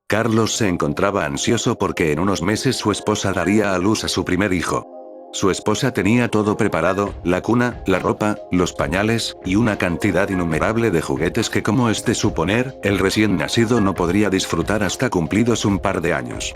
Carlos se encontraba ansioso porque en unos meses su esposa daría a luz a su primer hijo. Su esposa tenía todo preparado, la cuna, la ropa, los pañales, y una cantidad innumerable de juguetes que, como es de suponer, el recién nacido no podría disfrutar hasta cumplidos un par de años.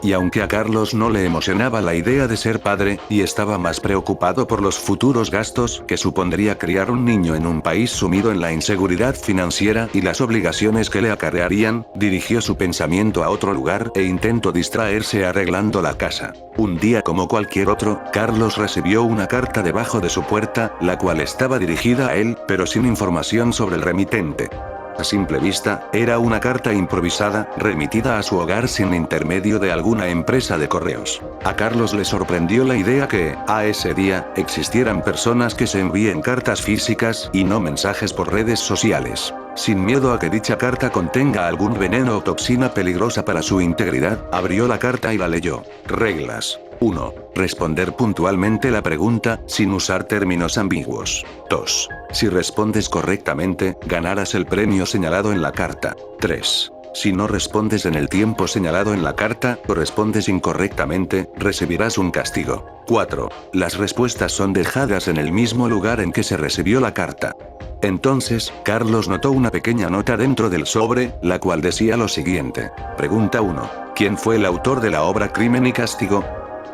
Y aunque a Carlos no le emocionaba la idea de ser padre, y estaba más preocupado por los futuros gastos que supondría criar un niño en un país sumido en la inseguridad financiera y las obligaciones que le acarrearían, dirigió su pensamiento a otro lugar e intentó distraerse arreglando la casa. Un día como cualquier otro, Carlos recibió una carta debajo de su puerta, la cual estaba dirigida a él, pero sin información sobre el remitente. A simple vista, era una carta improvisada, remitida a su hogar sin intermedio de alguna empresa de correos. A Carlos le sorprendió la idea que, a ese día, existieran personas que se envíen cartas físicas y no mensajes por redes sociales. Sin miedo a que dicha carta contenga algún veneno o toxina peligrosa para su integridad, abrió la carta y la leyó. Reglas. 1. Responder puntualmente la pregunta, sin usar términos ambiguos. 2. Si respondes correctamente, ganarás el premio señalado en la carta. 3. Si no respondes en el tiempo señalado en la carta, o respondes incorrectamente, recibirás un castigo. 4. Las respuestas son dejadas en el mismo lugar en que se recibió la carta. Entonces, Carlos notó una pequeña nota dentro del sobre, la cual decía lo siguiente. Pregunta 1. ¿Quién fue el autor de la obra Crimen y Castigo?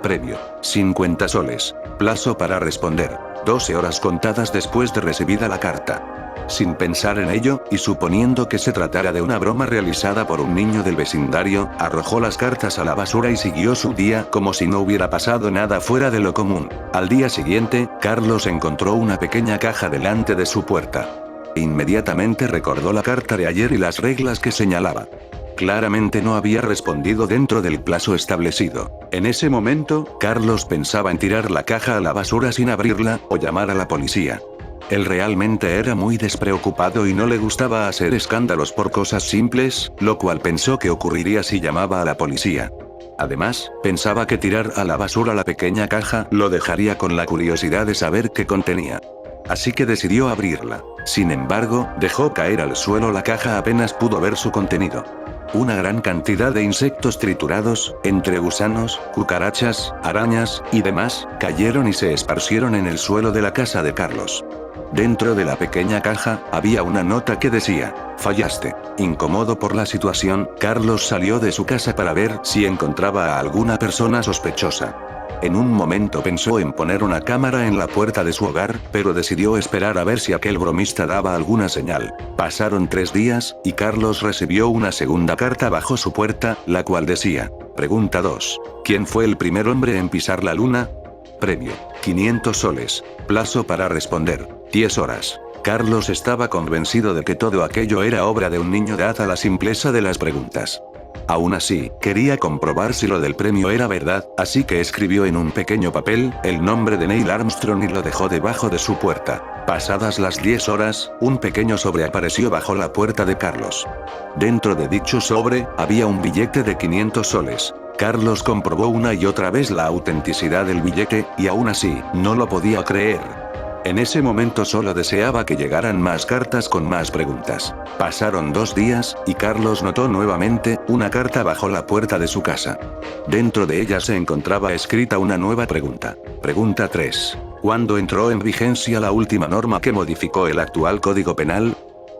Premio. 50 soles. Plazo para responder. 12 horas contadas después de recibida la carta. Sin pensar en ello, y suponiendo que se tratara de una broma realizada por un niño del vecindario, arrojó las cartas a la basura y siguió su día como si no hubiera pasado nada fuera de lo común. Al día siguiente, Carlos encontró una pequeña caja delante de su puerta. Inmediatamente recordó la carta de ayer y las reglas que señalaba. Claramente no había respondido dentro del plazo establecido. En ese momento, Carlos pensaba en tirar la caja a la basura sin abrirla, o llamar a la policía. Él realmente era muy despreocupado y no le gustaba hacer escándalos por cosas simples, lo cual pensó que ocurriría si llamaba a la policía. Además, pensaba que tirar a la basura la pequeña caja lo dejaría con la curiosidad de saber qué contenía. Así que decidió abrirla. Sin embargo, dejó caer al suelo la caja apenas pudo ver su contenido. Una gran cantidad de insectos triturados, entre gusanos, cucarachas, arañas, y demás, cayeron y se esparcieron en el suelo de la casa de Carlos. Dentro de la pequeña caja, había una nota que decía, fallaste. Incómodo por la situación, Carlos salió de su casa para ver si encontraba a alguna persona sospechosa. En un momento pensó en poner una cámara en la puerta de su hogar, pero decidió esperar a ver si aquel bromista daba alguna señal. Pasaron 3 días, y Carlos recibió una segunda carta bajo su puerta, la cual decía, pregunta 2. ¿Quién fue el primer hombre en pisar la luna? Premio. 500 soles. Plazo para responder. 10 horas. Carlos estaba convencido de que todo aquello era obra de un niño dada la simpleza de las preguntas. Aún así, quería comprobar si lo del premio era verdad, así que escribió en un pequeño papel el nombre de Neil Armstrong y lo dejó debajo de su puerta. Pasadas las 10 horas, un pequeño sobre apareció bajo la puerta de Carlos. Dentro de dicho sobre, había un billete de 500 soles. Carlos comprobó una y otra vez la autenticidad del billete, y aún así, no lo podía creer. En ese momento solo deseaba que llegaran más cartas con más preguntas. Pasaron 2 días, y Carlos notó nuevamente una carta bajo la puerta de su casa. Dentro de ella se encontraba escrita una nueva pregunta. Pregunta 3. ¿Cuándo entró en vigencia la última norma que modificó el actual Código Penal?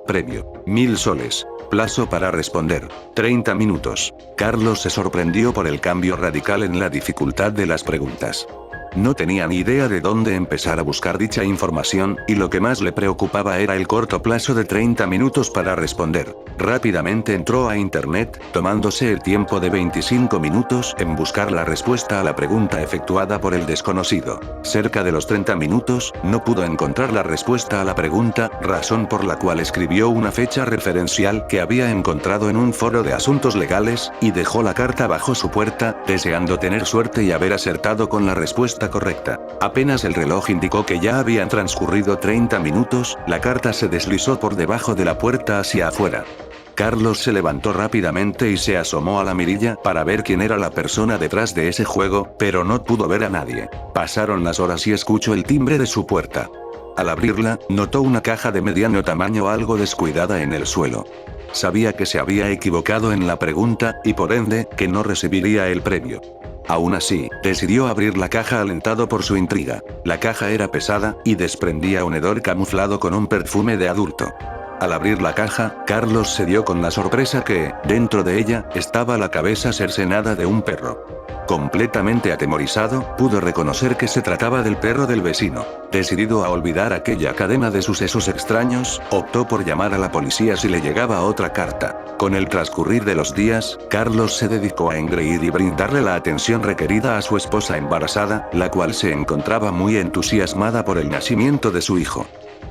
Premio. 1000 soles. Plazo para responder. 30 minutos. Carlos se sorprendió por el cambio radical en la dificultad de las preguntas. No tenía ni idea de dónde empezar a buscar dicha información, y lo que más le preocupaba era el corto plazo de 30 minutos para responder. Rápidamente entró a internet, tomándose el tiempo de 25 minutos en buscar la respuesta a la pregunta efectuada por el desconocido. Cerca de los 30 minutos, no pudo encontrar la respuesta a la pregunta, razón por la cual escribió una fecha referencial que había encontrado en un foro de asuntos legales, y dejó la carta bajo su puerta, deseando tener suerte y haber acertado con la respuesta correcta. Apenas el reloj indicó que ya habían transcurrido 30 minutos, la carta se deslizó por debajo de la puerta hacia afuera. Carlos se levantó rápidamente y se asomó a la mirilla para ver quién era la persona detrás de ese juego, pero no pudo ver a nadie. Pasaron las horas y escuchó el timbre de su puerta. Al abrirla, notó una caja de mediano tamaño algo descuidada en el suelo. Sabía que se había equivocado en la pregunta, y por ende, que no recibiría el premio. Aún así, decidió abrir la caja alentado por su intriga. La caja era pesada, y desprendía un hedor camuflado con un perfume de adulto. Al abrir la caja, Carlos se dio con la sorpresa que, dentro de ella, estaba la cabeza cercenada de un perro. Completamente atemorizado, pudo reconocer que se trataba del perro del vecino. Decidido a olvidar aquella cadena de sucesos extraños, optó por llamar a la policía si le llegaba otra carta. Con el transcurrir de los días, Carlos se dedicó a engreír y brindarle la atención requerida a su esposa embarazada, la cual se encontraba muy entusiasmada por el nacimiento de su hijo.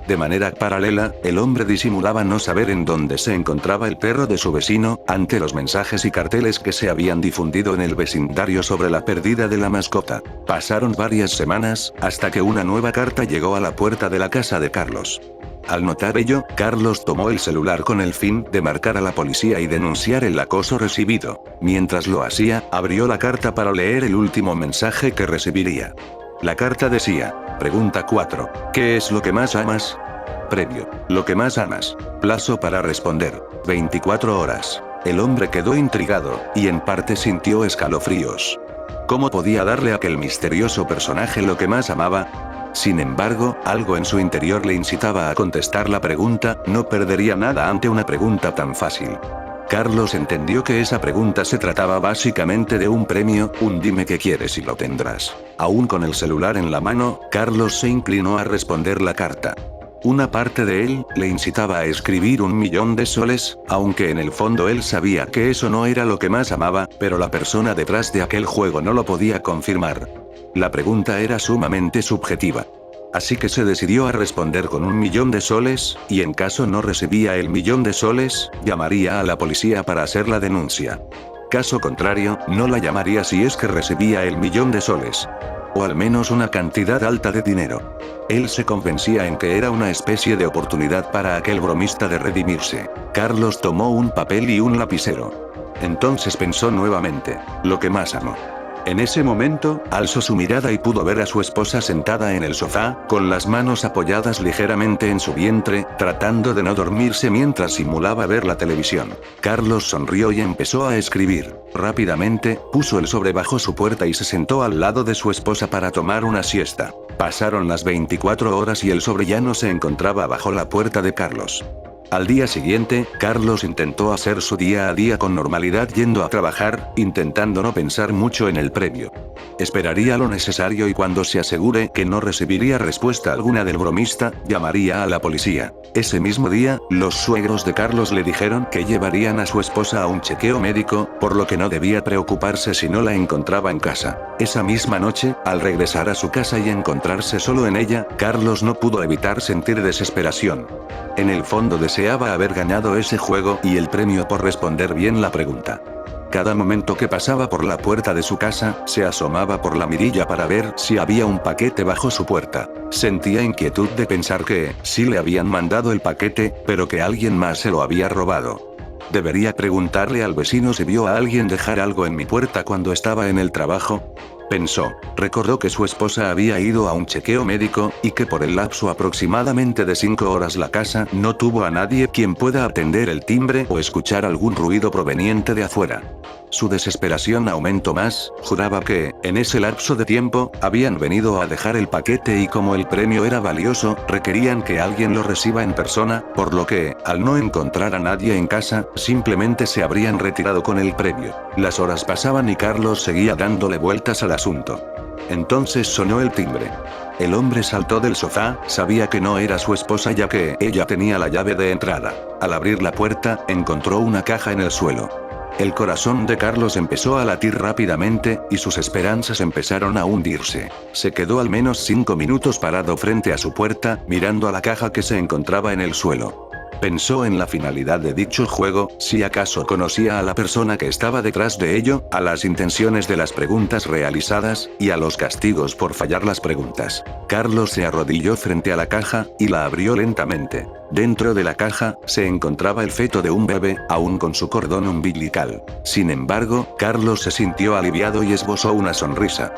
De manera paralela, el hombre disimulaba no saber en dónde se encontraba el perro de su vecino, ante los mensajes y carteles que se habían difundido en el vecindario sobre la pérdida de la mascota. Pasaron varias semanas, hasta que una nueva carta llegó a la puerta de la casa de Carlos. Al notar ello, Carlos tomó el celular con el fin de marcar a la policía y denunciar el acoso recibido. Mientras lo hacía, abrió la carta para leer el último mensaje que recibiría. La carta decía: Pregunta 4. ¿Qué es lo que más amas? Premio: lo que más amas. Plazo para responder: 24 horas. El hombre quedó intrigado, y en parte sintió escalofríos. ¿Cómo podía darle a aquel misterioso personaje lo que más amaba? Sin embargo, algo en su interior le incitaba a contestar la pregunta, no perdería nada ante una pregunta tan fácil. Carlos entendió que esa pregunta se trataba básicamente de un premio, un dime qué quieres y lo tendrás. Aún con el celular en la mano, Carlos se inclinó a responder la carta. Una parte de él le incitaba a escribir 1.000.000 de soles, aunque en el fondo él sabía que eso no era lo que más amaba, pero la persona detrás de aquel juego no lo podía confirmar. La pregunta era sumamente subjetiva. Así que se decidió a responder con 1.000.000 de soles, y en caso no recibía el 1.000.000 de soles, llamaría a la policía para hacer la denuncia. Caso contrario, no la llamaría si es que recibía el 1.000.000 de soles. O al menos una cantidad alta de dinero. Él se convencía en que era una especie de oportunidad para aquel bromista de redimirse. Carlos tomó un papel y un lapicero. Entonces pensó nuevamente: lo que más amo. En ese momento, alzó su mirada y pudo ver a su esposa sentada en el sofá, con las manos apoyadas ligeramente en su vientre, tratando de no dormirse mientras simulaba ver la televisión. Carlos sonrió y empezó a escribir. Rápidamente, puso el sobre bajo su puerta y se sentó al lado de su esposa para tomar una siesta. Pasaron las 24 horas y el sobre ya no se encontraba bajo la puerta de Carlos. Al día siguiente, Carlos intentó hacer su día a día con normalidad yendo a trabajar, intentando no pensar mucho en el premio. Esperaría lo necesario y cuando se asegure que no recibiría respuesta alguna del bromista, llamaría a la policía. Ese mismo día, los suegros de Carlos le dijeron que llevarían a su esposa a un chequeo médico, por lo que no debía preocuparse si no la encontraba en casa. Esa misma noche, al regresar a su casa y encontrarse solo en ella, Carlos no pudo evitar sentir desesperación. En el fondo deseaba haber ganado ese juego y el premio por responder bien la pregunta. Cada momento que pasaba por la puerta de su casa, se asomaba por la mirilla para ver si había un paquete bajo su puerta. Sentía inquietud de pensar que, sí le habían mandado el paquete, pero que alguien más se lo había robado. ¿Debería preguntarle al vecino si vio a alguien dejar algo en mi puerta cuando estaba en el trabajo? Pensó. Recordó que su esposa había ido a un chequeo médico, y que por el lapso aproximadamente de 5 horas la casa no tuvo a nadie quien pueda atender el timbre o escuchar algún ruido proveniente de afuera. Su desesperación aumentó más, juraba que, en ese lapso de tiempo, habían venido a dejar el paquete y como el premio era valioso, requerían que alguien lo reciba en persona, por lo que, al no encontrar a nadie en casa, simplemente se habrían retirado con el premio. Las horas pasaban y Carlos seguía dándole vueltas al asunto. Entonces sonó el timbre. El hombre saltó del sofá, sabía que no era su esposa ya que ella tenía la llave de entrada. Al abrir la puerta, encontró una caja en el suelo. El corazón de Carlos empezó a latir rápidamente, y sus esperanzas empezaron a hundirse. Se quedó al menos 5 minutos parado frente a su puerta, mirando a la caja que se encontraba en el suelo. Pensó en la finalidad de dicho juego, si acaso conocía a la persona que estaba detrás de ello, a las intenciones de las preguntas realizadas, y a los castigos por fallar las preguntas. Carlos se arrodilló frente a la caja, y la abrió lentamente. Dentro de la caja, se encontraba el feto de un bebé, aún con su cordón umbilical. Sin embargo, Carlos se sintió aliviado y esbozó una sonrisa.